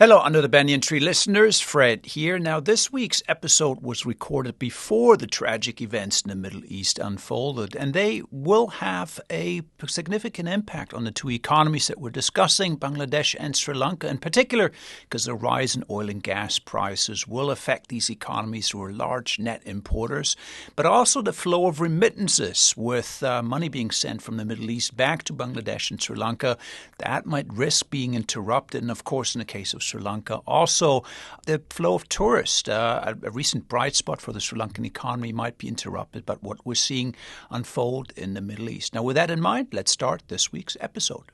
Hello, Under the Banyan Tree listeners. Fred here. Now, this week's episode was recorded before the tragic events in the Middle East unfolded, and they will have a significant impact on the two economies that we're discussing, Bangladesh and Sri Lanka in particular, because the rise in oil and gas prices will affect these economies who are large net importers, but also the flow of remittances with money being sent from the Middle East back to Bangladesh and Sri Lanka. That might risk being interrupted, and of course, in the case of Sri Lanka. Also, the flow of tourists, a recent bright spot for the Sri Lankan economy, might be interrupted by what we're seeing unfold in the Middle East. Now, with that in mind, let's start this week's episode.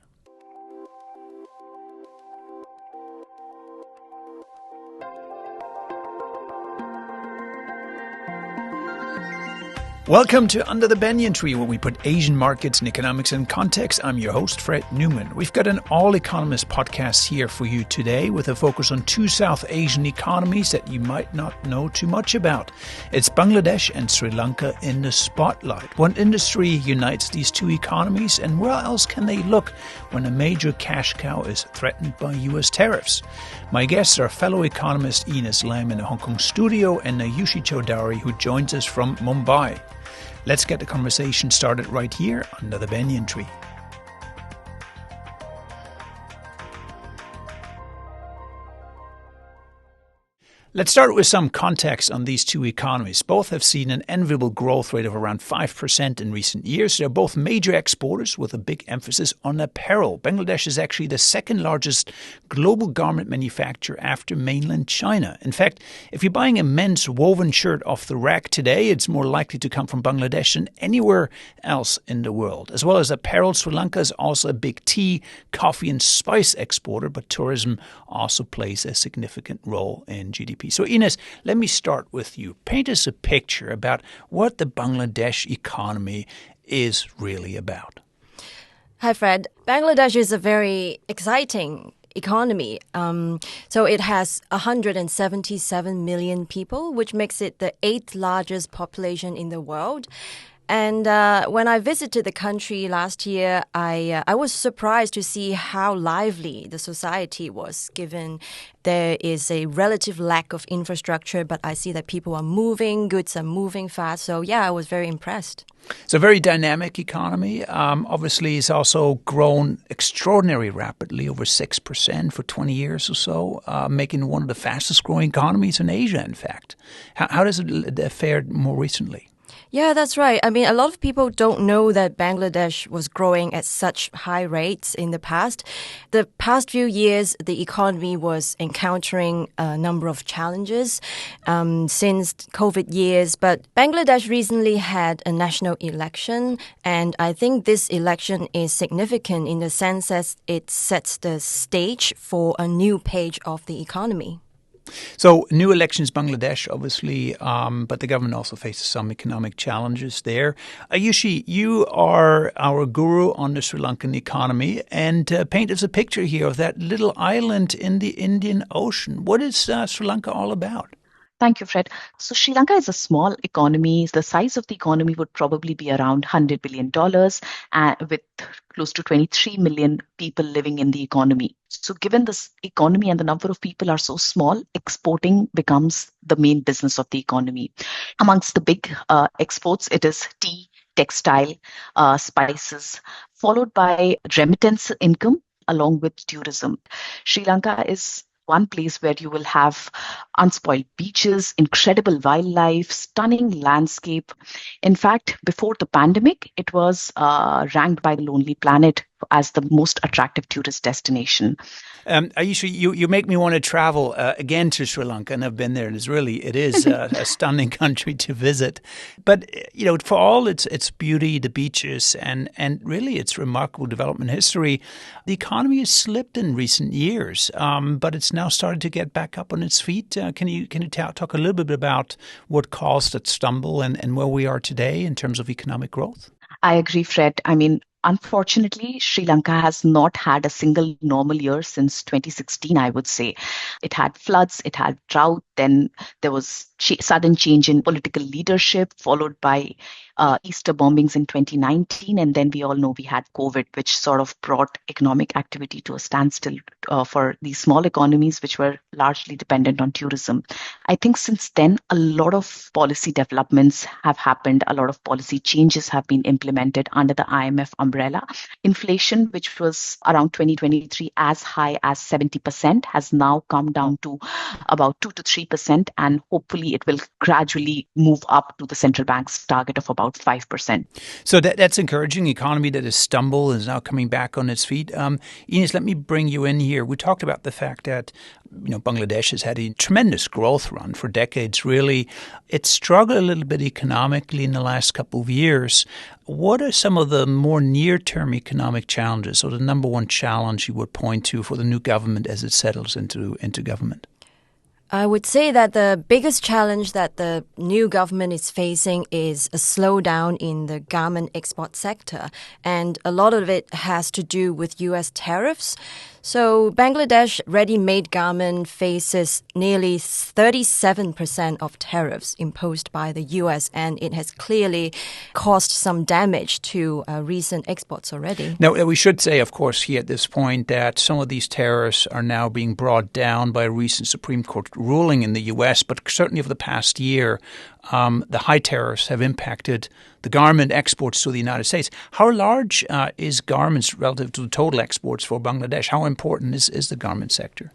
Welcome to Under the Banyan Tree, where we put Asian markets and economics in context. I'm your host, Fred Newman. We've got an all-economist podcast here for you today with a focus on two South Asian economies that you might not know too much about. It's Bangladesh and Sri Lanka in the spotlight. What industry unites these two economies, and where else can they look when a major cash cow is threatened by U.S. tariffs? My guests are fellow economist Ines in the Hong Kong studio and Aayushi Chaudhary, who joins us from Mumbai. Let's get the conversation started right here under the Banyan Tree. Let's start with some context on these two economies. Both have seen an enviable growth rate of around 5% in recent years. They're both major exporters with a big emphasis on apparel. Bangladesh is actually the second largest global garment manufacturer after mainland China. In fact, if you're buying a men's woven shirt off the rack today, it's more likely to come from Bangladesh than anywhere else in the world. As well as apparel, Sri Lanka is also a big tea, coffee and spice exporter, but tourism also plays a significant role in GDP. So Ines, let me start with you. Paint us a picture about what the Bangladesh economy is really about. Hi, Fred. Bangladesh is a very exciting economy. So it has 177 million people, which makes it the 8th largest population in the world. And when I visited the country last year, I was surprised to see how lively the society was, given there is a relative lack of infrastructure, but I see that people are moving, goods are moving fast. So, yeah, I was very impressed. It's a very dynamic economy. Obviously, it's also grown extraordinarily rapidly, over 6% for 20 years or so, making one of the fastest growing economies in Asia, in fact. How does it fare more recently? Yeah, that's right. I mean, a lot of people don't know that Bangladesh was growing at such high rates in the past. The past few years, the economy was encountering a number of challenges since COVID years. But Bangladesh recently had a national election, and I think this election is significant in the sense that it sets the stage for a new page of the economy. So new elections, Bangladesh, obviously, but the government also faces some economic challenges there. Aayushi, you are our guru on the Sri Lankan economy, and paint us a picture here of that little island in the Indian Ocean. What is Sri Lanka all about? Thank you, Fred. So Sri Lanka is a small economy. The size of the economy would probably be around $100 billion with close to 23 million people living in the economy. So given this economy and the number of people are so small, exporting becomes the main business of the economy. Amongst the big exports, it is tea, textile, spices, followed by remittance income along with tourism. Sri Lanka is one place where you will have unspoiled beaches, incredible wildlife, stunning landscape. In fact, before the pandemic, it was ranked by the Lonely Planet as the most attractive tourist destination. Aayushi, you make me want to travel again to Sri Lanka, and I've been there, and it is a stunning country to visit. But for all its beauty, the beaches, and really its remarkable development history, the economy has slipped in recent years, but it's now started to get back up on its feet. Can you talk a little bit about what caused that stumble and where we are today in terms of economic growth? I agree, Fred. I mean, unfortunately, Sri Lanka has not had a single normal year since 2016, I would say. It had floods, it had drought, then there was sudden change in political leadership, followed by Easter bombings in 2019, and then we all know we had COVID, which sort of brought economic activity to a standstill for these small economies, which were largely dependent on tourism. I think since then, a lot of policy developments have happened. A lot of policy changes have been implemented under the IMF umbrella. Inflation, which was around 2023 as high as 70%, has now come down to about 2 to 3%, and hopefully it will gradually move up to the central bank's target of about 5%. So that's encouraging. The economy that has stumbled is now coming back on its feet. Ines, let me bring you in here. We talked about the fact that Bangladesh has had a tremendous growth run for decades, really. It's struggled a little bit economically in the last couple of years. What are some of the more near-term economic challenges, or the number one challenge you would point to for the new government as it settles into government? I would say that the biggest challenge that the new government is facing is a slowdown in the garment export sector. And a lot of it has to do with U.S. tariffs. So Bangladesh ready-made garment faces nearly 37% of tariffs imposed by the U.S., and it has clearly caused some damage to recent exports already. Now, we should say, of course, here at this point that some of these tariffs are now being brought down by a recent Supreme Court ruling in the U.S., but certainly over the past year, the high tariffs have impacted the garment exports to the United States. How large is garments relative to the total exports for Bangladesh? How important is the garment sector?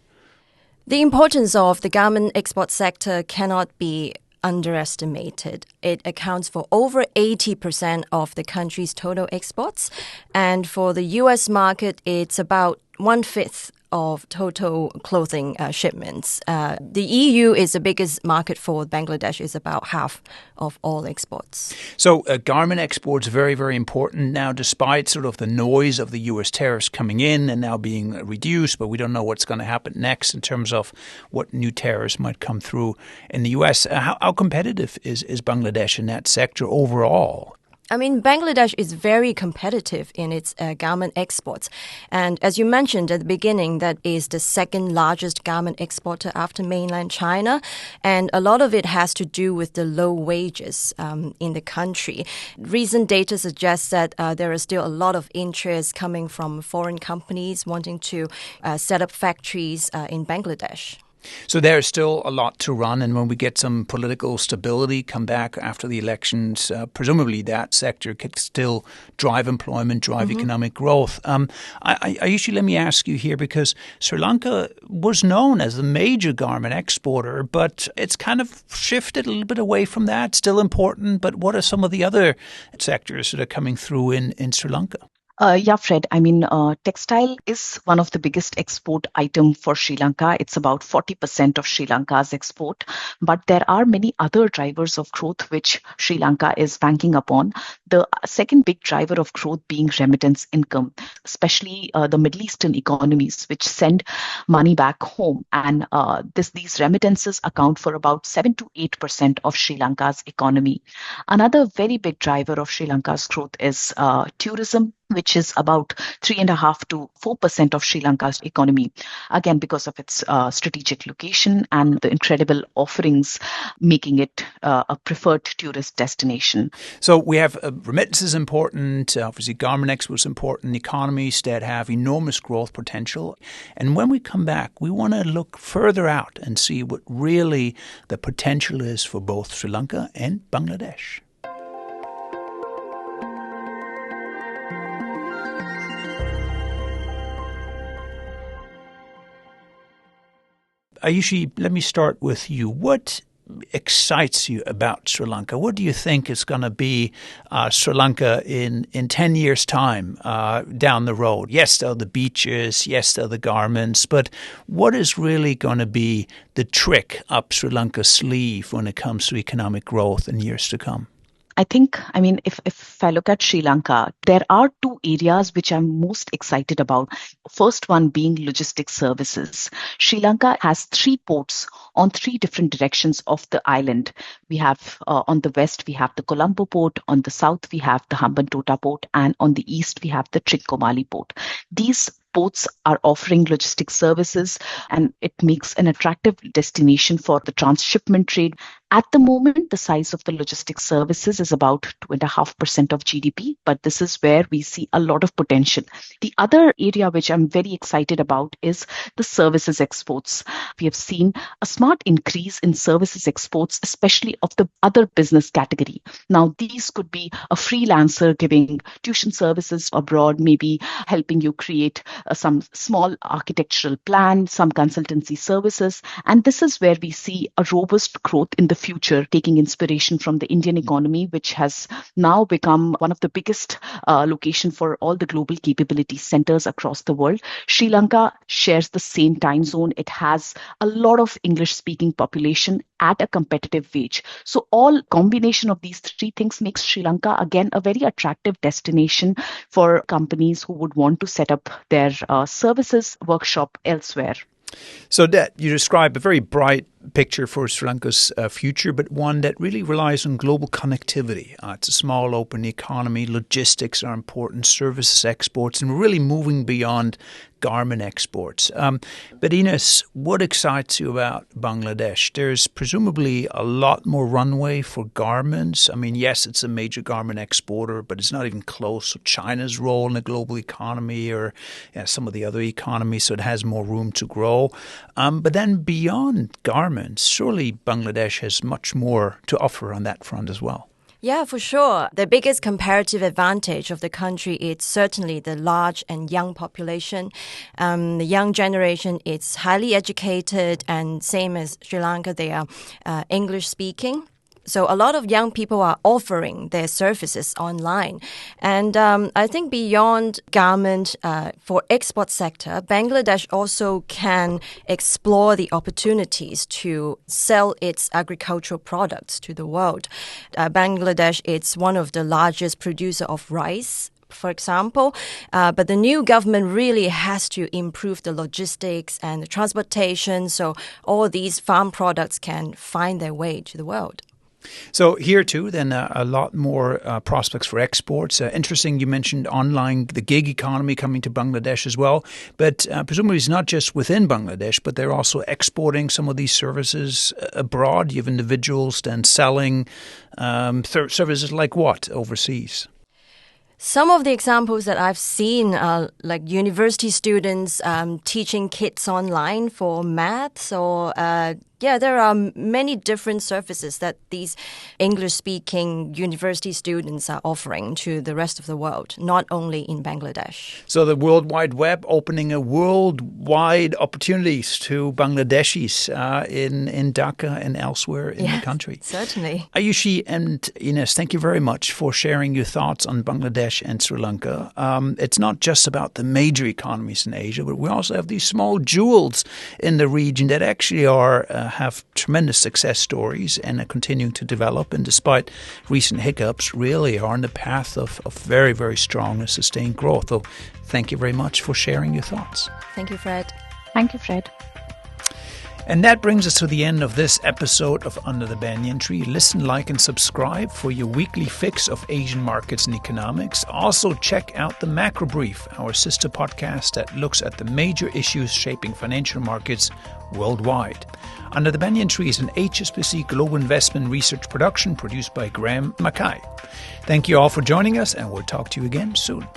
The importance of the garment export sector cannot be underestimated. It accounts for over 80% of the country's total exports. And for the U.S. market, it's about 1/5 of total clothing shipments. The EU is the biggest market for Bangladesh, is about half of all exports. So garment exports very, very important now, despite sort of the noise of the U.S. tariffs coming in and now being reduced, but we don't know what's going to happen next in terms of what new tariffs might come through in the U.S. How competitive is Bangladesh in that sector overall? I mean, Bangladesh is very competitive in its garment exports. And as you mentioned at the beginning, that is the second largest garment exporter after mainland China. And a lot of it has to do with the low wages in the country. Recent data suggests that there is still a lot of interest coming from foreign companies wanting to set up factories in Bangladesh. So there's still a lot to run, and when we get some political stability, come back after the elections, presumably that sector could still drive employment, drive economic growth. Aayushi, let me ask you here, because Sri Lanka was known as a major garment exporter, but it's kind of shifted a little bit away from that. Still important, but what are some of the other sectors that are coming through in Sri Lanka? Yeah, Fred. I mean, textile is one of the biggest export item for Sri Lanka. It's about 40% of Sri Lanka's export. But there are many other drivers of growth which Sri Lanka is banking upon. The second big driver of growth being remittance income, especially the Middle Eastern economies, which send money back home. And these remittances account for about 7 to 8% of Sri Lanka's economy. Another very big driver of Sri Lanka's growth is tourism, which is about 3.5 to 4% of Sri Lanka's economy, again, because of its strategic location and the incredible offerings, making it a preferred tourist destination. So we have remittances important, obviously garment exports important, economies that have enormous growth potential. And when we come back, we want to look further out and see what really the potential is for both Sri Lanka and Bangladesh. Aayushi, let me start with you. What excites you about Sri Lanka? What do you think is going to be Sri Lanka in 10 years' time down the road? Yes, there are the beaches. Yes, there are the garments. But what is really going to be the trick up Sri Lanka's sleeve when it comes to economic growth in years to come? If I look at Sri Lanka, there are two areas which I'm most excited about. First one being logistics services. Sri Lanka has 3 ports on 3 different directions of the island. We have on the west, we have the Colombo port. On the south, we have the Hambantota port. And on the east, we have the Trincomalee port. These ports are offering logistics services, and it makes an attractive destination for the transshipment trade At the moment, the size of the logistics services is about 2.5% of GDP, but this is where we see a lot of potential. The other area which I'm very excited about is the services exports. We have seen a smart increase in services exports, especially of the other business category. Now, these could be a freelancer giving tuition services abroad, maybe helping you create some small architectural plan, some consultancy services. And this is where we see a robust growth in the future, taking inspiration from the Indian economy, which has now become one of the biggest location for all the global capability centers across the world. Sri Lanka shares the same time zone. It has a lot of English-speaking population at a competitive wage. So all combination of these three things makes Sri Lanka, again, a very attractive destination for companies who would want to set up their services workshop elsewhere. So that you describe a very bright picture for Sri Lanka's future, but one that really relies on global connectivity. It's a small, open economy. Logistics are important, services exports, and we're really moving beyond garment exports. But Ines, what excites you about Bangladesh? There's presumably a lot more runway for garments. I mean, yes, it's a major garment exporter, but it's not even close to China's role in the global economy or some of the other economies, so it has more room to grow. But then beyond garments, surely Bangladesh has much more to offer on that front as well. Yeah, for sure. The biggest comparative advantage of the country is certainly the large and young population. The young generation is highly educated, and same as Sri Lanka, they are English speaking. So a lot of young people are offering their services online. And I think beyond garment for export sector, Bangladesh also can explore the opportunities to sell its agricultural products to the world. Bangladesh is one of the largest producer of rice, for example, but the new government really has to improve the logistics and the transportation so all these farm products can find their way to the world. So here too, then a lot more prospects for exports. Interesting, you mentioned online, the gig economy coming to Bangladesh as well. But presumably it's not just within Bangladesh, but they're also exporting some of these services abroad. You have individuals then selling services like what overseas? Some of the examples that I've seen are like university students teaching kids online for maths or there are many different services that these English-speaking university students are offering to the rest of the world, not only in Bangladesh. So the World Wide Web opening a worldwide opportunities to Bangladeshis in Dhaka and elsewhere in the country. Certainly. Aayushi and Ines, thank you very much for sharing your thoughts on Bangladesh and Sri Lanka. It's not just about the major economies in Asia, but we also have these small jewels in the region that actually have tremendous success stories and are continuing to develop, and despite recent hiccups, really are on the path of very, very strong and sustained growth. So thank you very much for sharing your thoughts. Thank you, Fred. Thank you, Fred. And that brings us to the end of this episode of Under the Banyan Tree. Listen, like, and subscribe for your weekly fix of Asian markets and economics. Also, check out the Macro Brief, our sister podcast that looks at the major issues shaping financial markets worldwide. Under the Banyan Tree is an HSBC Global Investment Research production produced by Graham Mackay. Thank you all for joining us, and we'll talk to you again soon.